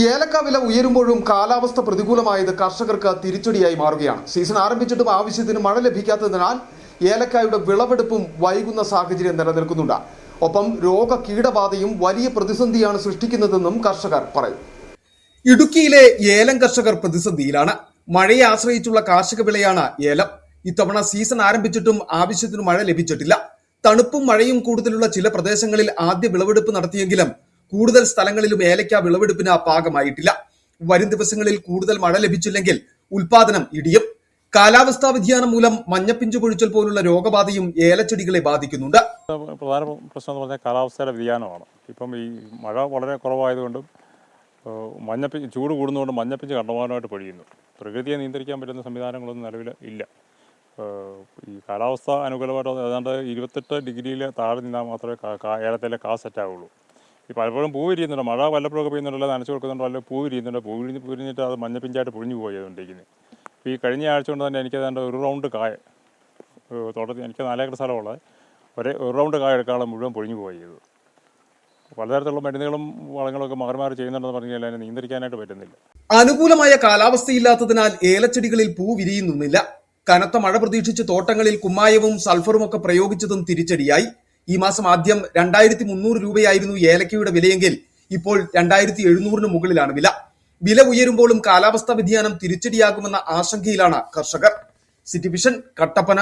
ഏലക്ക വില ഉയരുമ്പോഴും കാലാവസ്ഥ പ്രതികൂലമായത് കർഷകർക്ക് തിരിച്ചടിയായി മാറുകയാണ്. സീസൺ ആരംഭിച്ചിട്ടും ആവശ്യത്തിന് മഴ ലഭിക്കാത്തതിനാൽ ഏലക്കായുടെ വിളവെടുപ്പും വൈകുന്ന സാഹചര്യം നിലനിൽക്കുന്നുണ്ട്. ഒപ്പം രോഗ കീടബാധയും വലിയ പ്രതിസന്ധിയാണ് സൃഷ്ടിക്കുന്നതെന്നും കർഷകർ പറയും. ഇടുക്കിയിലെ ഏലം കർഷകർ പ്രതിസന്ധിയിലാണ്. മഴയെ ആശ്രയിച്ചുള്ള കാർഷിക വിളയാണ് ഏലം. ഇത്തവണ സീസൺ ആരംഭിച്ചിട്ടും ആവശ്യത്തിന് മഴ ലഭിച്ചിട്ടില്ല. തണുപ്പും മഴയും കൂടുതലുള്ള ചില പ്രദേശങ്ങളിൽ ആദ്യ വിളവെടുപ്പ് നടത്തിയെങ്കിലും കൂടുതൽ സ്ഥലങ്ങളിലും ഏലക്ക വിളവെടുപ്പിന് പാകമായിട്ടില്ല. വരും ദിവസങ്ങളിൽ കൂടുതൽ മഴ ലഭിച്ചില്ലെങ്കിൽ ഉൽപാദനം ഇടിയും. കാലാവസ്ഥാ വ്യതിയാനം മൂലം മഞ്ഞപ്പിഞ്ചു കൊഴിച്ചൽ പോലുള്ള രോഗബാധയും ഏലച്ചെടികളെ ബാധിക്കുന്നുണ്ട്. പ്രധാന പ്രശ്നം എന്ന് പറഞ്ഞാൽ കാലാവസ്ഥയുടെ വ്യതിയാനമാണ്. ഇപ്പം ഈ മഴ വളരെ കുറവായതുകൊണ്ടും ചൂട് കൂടുന്നതുകൊണ്ട് മഞ്ഞപ്പിഞ്ച് കണ്ടമാനമായിട്ട് പൊഴിയുന്നു. പ്രകൃതിയെ നിയന്ത്രിക്കാൻ പറ്റുന്ന സംവിധാനങ്ങളൊന്നും നിലവിൽ ഇല്ല. ഈ കാലാവസ്ഥ അനുകൂലമായിട്ട് ഏതാണ്ട് 28 ഡിഗ്രിയിൽ താഴെ നിന്നാൽ മാത്രമേ ഏലത്തിലെ കാ സെറ്റാവുള്ളൂ. ഈ പലപ്പോഴും പൂ വിരിയുന്നുണ്ട്. മഴ വല്ലപ്പോഴൊക്കെ പെയ്യുന്നുണ്ടല്ലോ, നനച്ച് കൊടുക്കുന്നുണ്ടോ, അല്ലെങ്കിൽ പൂ വിരിയുന്നുണ്ട്. പൂ വിരിഞ്ഞിട്ട് അത് മഞ്ഞപ്പിഞ്ചായിട്ട് പൊഴിഞ്ഞു പോയി ചെയ്തുകൊണ്ടിരിക്കുന്നത്. ഇപ്പോൾ ഈ കഴിഞ്ഞ ആഴ്ച കൊണ്ട് തന്നെ എനിക്ക് ഏതാണ്ട് ഒരു റൗണ്ട് കായ തോട്ടത്തിൽ, എനിക്ക് 4 ഏക്കർ സ്ഥലമുള്ളത്, ഒരു റൗണ്ട് കായ എടുക്കാനുള്ള മുഴുവൻ പൊഴിഞ്ഞു പോയി ചെയ്തു. പലതരത്തിലുള്ള മരുന്നുകളും വളങ്ങളൊക്കെ മാറി ചെയ്യുന്നുണ്ടെന്ന് പറഞ്ഞാൽ അതിനെ നിയന്ത്രിക്കാനായിട്ട് പറ്റുന്നില്ല. അനുകൂലമായ കാലാവസ്ഥയില്ലാത്തതിനാൽ ഏലച്ചെടികളിൽ പൂ വിരിയുന്നില്ല. കനത്ത മഴ പ്രതീക്ഷിച്ച് തോട്ടങ്ങളിൽ കുമ്മായവും സൾഫറും ഒക്കെ പ്രയോഗിച്ചതും തിരിച്ചടിയായി. ഈ മാസം ആദ്യം 2300 രൂപയായിരുന്നു ഏലക്കയുടെ വിലയെങ്കിൽ ഇപ്പോൾ 2700 മുകളിലാണ് വില. വില ഉയരുമ്പോഴും കാലാവസ്ഥാ വ്യതിയാനം തിരിച്ചടിയാകുമെന്ന ആശങ്കയിലാണ് കർഷകർ. City vision, Kattappana.